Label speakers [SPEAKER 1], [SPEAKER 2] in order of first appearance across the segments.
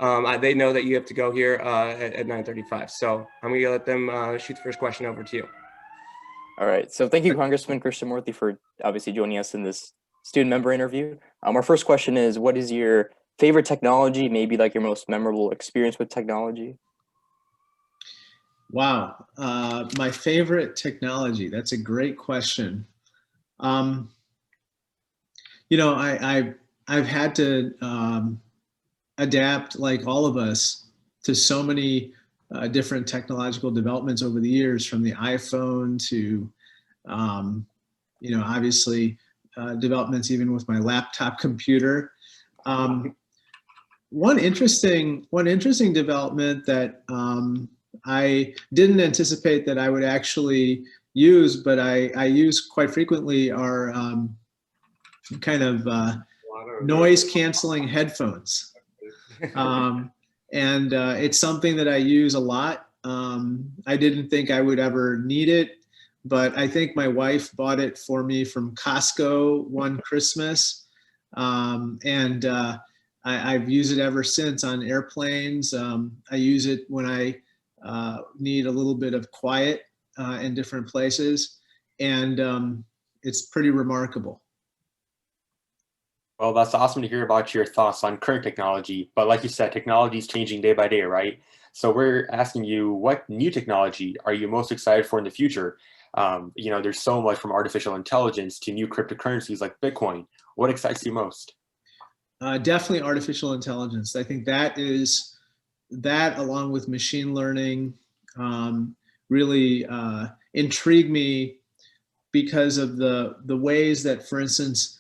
[SPEAKER 1] They know that you have to go here at 9:35. So I'm going to let them shoot the first question over to you.
[SPEAKER 2] All right. So thank you, Congressman Krishnamoorthi, for obviously joining us in this student member interview. Our first question is, what is your favorite technology, maybe like your most memorable experience with technology?
[SPEAKER 3] Wow. My favorite technology. That's a great question. I've had to adapt, like all of us, to so many different technological developments over the years, from the iPhone to, obviously developments even with my laptop computer. One interesting development that I didn't anticipate that I would actually use, but I use quite frequently, are kind of noise canceling headphones. And it's something that I use a lot. I didn't think I would ever need it, but I think my wife bought it for me from Costco one Christmas. And I've used it ever since on airplanes. I use it when I need a little bit of quiet in different places. And it's pretty remarkable.
[SPEAKER 4] Well, that's awesome to hear about your thoughts on current technology. But like you said, technology is changing day by day, right? So we're asking you, what new technology are you most excited for in the future? There's so much, from artificial intelligence to new cryptocurrencies like Bitcoin. What excites you most?
[SPEAKER 3] Definitely artificial intelligence. I think that along with machine learning, really intrigue me because of the ways that, for instance,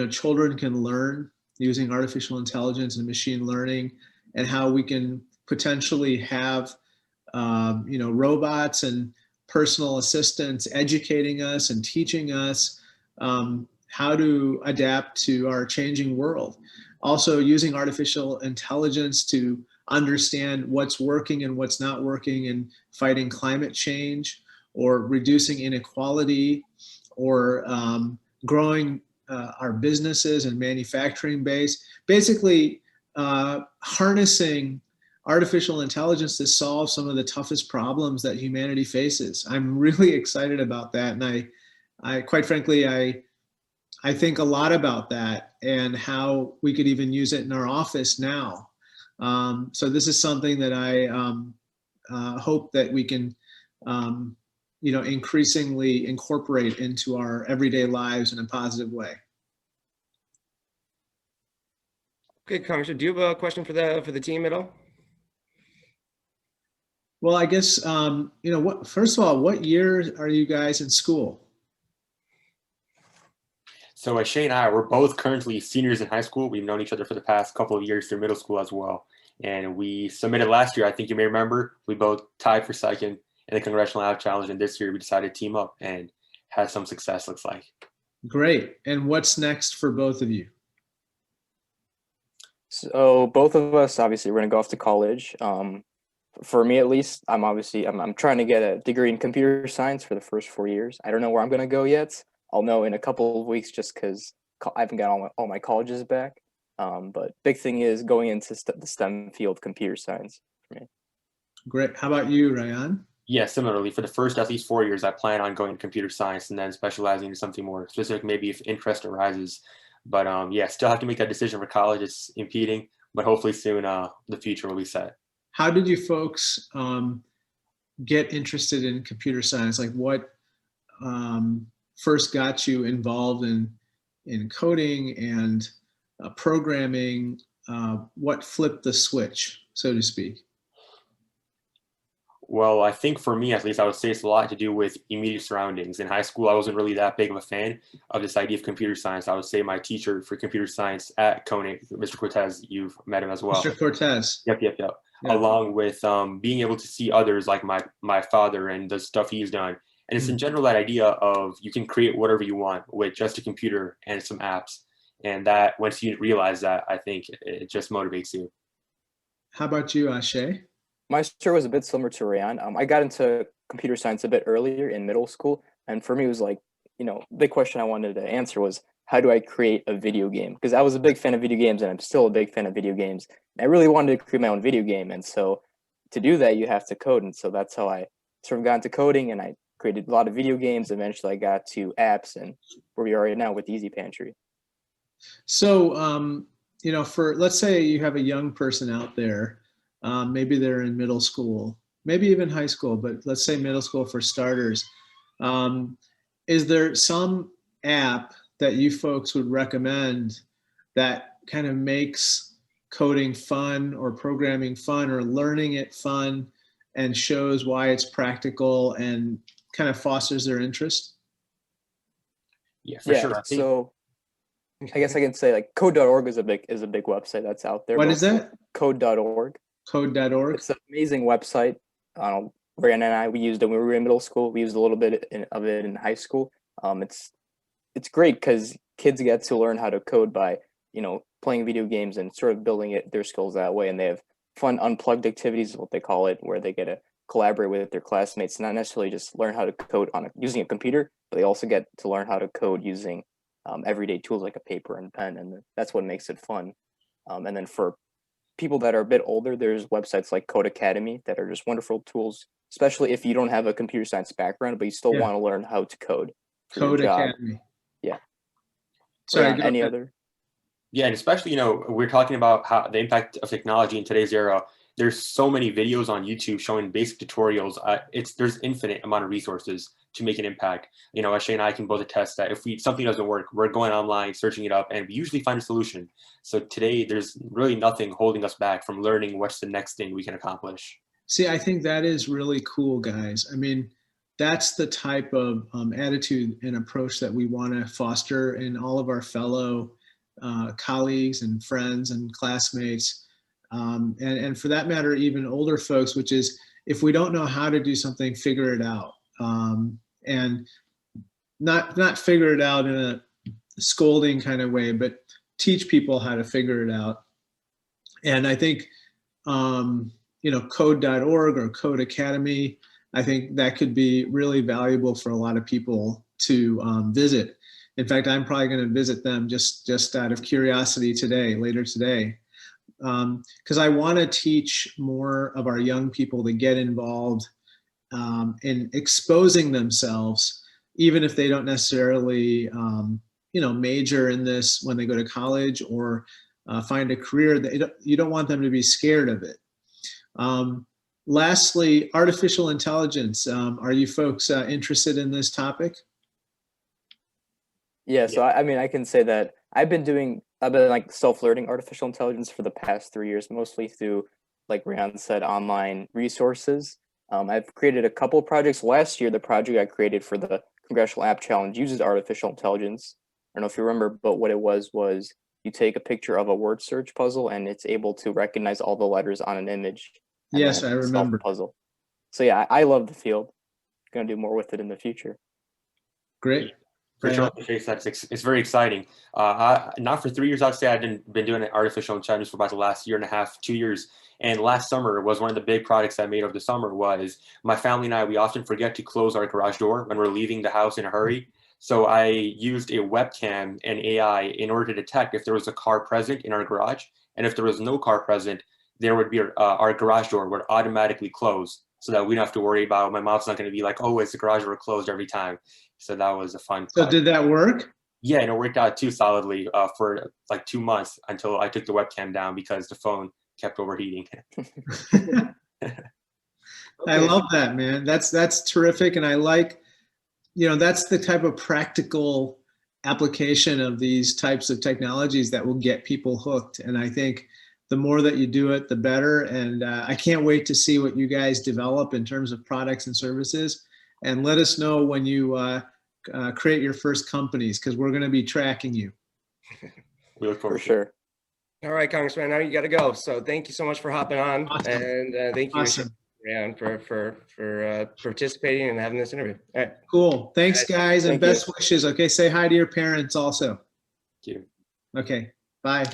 [SPEAKER 3] children can learn using artificial intelligence and machine learning, and how we can potentially have, robots and personal assistants educating us and teaching us how to adapt to our changing world. Also using artificial intelligence to understand what's working and what's not working in fighting climate change, or reducing inequality, or growing our businesses and manufacturing base. Basically, harnessing artificial intelligence to solve some of the toughest problems that humanity faces. I'm really excited about that, and I quite frankly, I think a lot about that and how we could even use it in our office now. So this is something that I hope that we can increasingly incorporate into our everyday lives in a positive way.
[SPEAKER 1] Okay, Congressman, do you have a question for the team at all?
[SPEAKER 3] Well, I guess first of all, what year are you guys in school?
[SPEAKER 4] So Shay and I, we're both currently seniors in high school. We've known each other for the past couple of years through middle school as well. And we submitted last year, I think you may remember, we both tied for second in the Congressional Lab Challenge. And this year we decided to team up and had some success, looks like.
[SPEAKER 3] Great. And what's next for both of you?
[SPEAKER 2] So both of us, obviously, we're going to go off to college. For me, at least, I'm trying to get a degree in computer science for the first 4 years. I don't know where I'm going to go yet. I'll know in a couple of weeks, just because I haven't got all my colleges back. But big thing is going into the STEM field, computer science, for me.
[SPEAKER 3] Great. How about you, Ryan?
[SPEAKER 4] Yeah, similarly, for the first at least 4 years, I plan on going to computer science and then specializing in something more specific, maybe if interest arises. But yeah, still have to make that decision for college. It's impeding, but hopefully soon the future will be set.
[SPEAKER 3] How did you folks get interested in computer science? Like, what first got you involved in coding and programming? What flipped the switch, so to speak?
[SPEAKER 4] Well, I think for me, at least, I would say it's a lot to do with immediate surroundings. In high school, I wasn't really that big of a fan of this idea of computer science. I would say my teacher for computer science at Coney, Mr. Cortez, you've met him as well.
[SPEAKER 3] Mr. Cortez.
[SPEAKER 4] Yep.
[SPEAKER 3] Yeah.
[SPEAKER 4] Along with being able to see others like my father and the stuff he's done. And it's in general that idea of you can create whatever you want with just a computer and some apps. And that once you realize that, I think it just motivates you.
[SPEAKER 3] How about you, Ashay?
[SPEAKER 2] My story was a bit similar to Rayan. I got into computer science a bit earlier in middle school. And for me, it was like, big question I wanted to answer was, how do I create a video game? Because I was a big fan of video games, and I'm still a big fan of video games. I really wanted to create my own video game, and so to do that, you have to code, and so that's how I sort of got into coding, and I created a lot of video games. Eventually, I got to apps, and where we are right now with EZ Pantry.
[SPEAKER 3] So, for let's say you have a young person out there, maybe they're in middle school, maybe even high school, but let's say middle school for starters. Is there some app that you folks would recommend that kind of makes coding fun or programming fun or learning it fun and shows why it's practical and kind of fosters their interest?
[SPEAKER 4] Yeah, for sure.
[SPEAKER 2] So I guess I can say like code.org is a big website that's out there.
[SPEAKER 3] What is that?
[SPEAKER 2] Code.org.
[SPEAKER 3] Code.org.
[SPEAKER 2] It's an amazing website. Brianna and I, we used it when we were in middle school. We used a little bit of it in high school. It's great because kids get to learn how to code by, playing video games and sort of building their skills that way. And they have fun unplugged activities, is what they call it, where they get to collaborate with their classmates, not necessarily just learn how to code using a computer, but they also get to learn how to code using everyday tools like a paper and pen. And that's what makes it fun. And then for people that are a bit older, there's websites like Code Academy that are just wonderful tools, especially if you don't have a computer science background, but you still want to learn how to code.
[SPEAKER 3] Code Academy.
[SPEAKER 2] Yeah.
[SPEAKER 3] Sorry,
[SPEAKER 2] any other?
[SPEAKER 4] Yeah, and especially, we're talking about how the impact of technology in today's era. There's so many videos on YouTube showing basic tutorials. There's infinite amount of resources to make an impact. Ashay and I can both attest that if something doesn't work, we're going online, searching it up, and we usually find a solution. So today, there's really nothing holding us back from learning what's the next thing we can accomplish.
[SPEAKER 3] See, I think that is really cool, guys. I mean, that's the type of attitude and approach that we want to foster in all of our fellow colleagues and friends and classmates. And for that matter, even older folks, which is if we don't know how to do something, figure it out. And not figure it out in a scolding kind of way, but teach people how to figure it out. And I think, code.org or Code Academy, I think that could be really valuable for a lot of people to visit. In fact, I'm probably going to visit them just out of curiosity later today. Because I want to teach more of our young people to get involved in exposing themselves, even if they don't necessarily, major in this when they go to college or find a career. You don't want them to be scared of it. Lastly, artificial intelligence. Are you folks interested in this topic?
[SPEAKER 2] Yeah, so I can say that I've been like self-learning artificial intelligence for the past 3 years, mostly through, like Rian said, online resources. I've created a couple projects. Last year, the project I created for the Congressional App Challenge uses artificial intelligence. I don't know if you remember, but what it was you take a picture of a word search puzzle and it's able to recognize all the letters on an image.
[SPEAKER 3] Yes, I remember.
[SPEAKER 2] Puzzle. So yeah, I love the field. Going to do more with it in the future.
[SPEAKER 3] Great.
[SPEAKER 4] For sure, it's very exciting. Not for 3 years, I'd say I've been doing artificial intelligence for about the last year and a half, 2 years. And last summer was one of the big projects I made over the summer was my family and I, we often forget to close our garage door when we're leaving the house in a hurry. So I used a webcam and AI in order to detect if there was a car present in our garage. And if there was no car present, there would be our garage door would automatically close so that we don't have to worry about, my mom's not going to be like, oh, is the garage door closed every time? So that was a fun project.
[SPEAKER 3] So did that work?
[SPEAKER 4] Yeah, and it worked out too solidly for like 2 months until I took the webcam down because the phone kept overheating.
[SPEAKER 3] I love that, man. That's terrific. And I like, that's the type of practical application of these types of technologies that will get people hooked. And I think the more that you do it, the better. And I can't wait to see what you guys develop in terms of products and services. And let us know when you create your first companies, because we're going to be tracking you.
[SPEAKER 4] We look forward
[SPEAKER 2] for sure.
[SPEAKER 1] All right, Congressman, now you got to go. So thank you so much for hopping on.
[SPEAKER 3] Awesome.
[SPEAKER 1] And thank you,
[SPEAKER 3] Awesome.
[SPEAKER 1] Ryan, for participating and having this interview. All right.
[SPEAKER 3] Cool. Thanks, guys, and
[SPEAKER 2] Thank you.
[SPEAKER 3] best wishes. Okay, say hi to your parents also.
[SPEAKER 4] Thank you.
[SPEAKER 3] Okay, bye.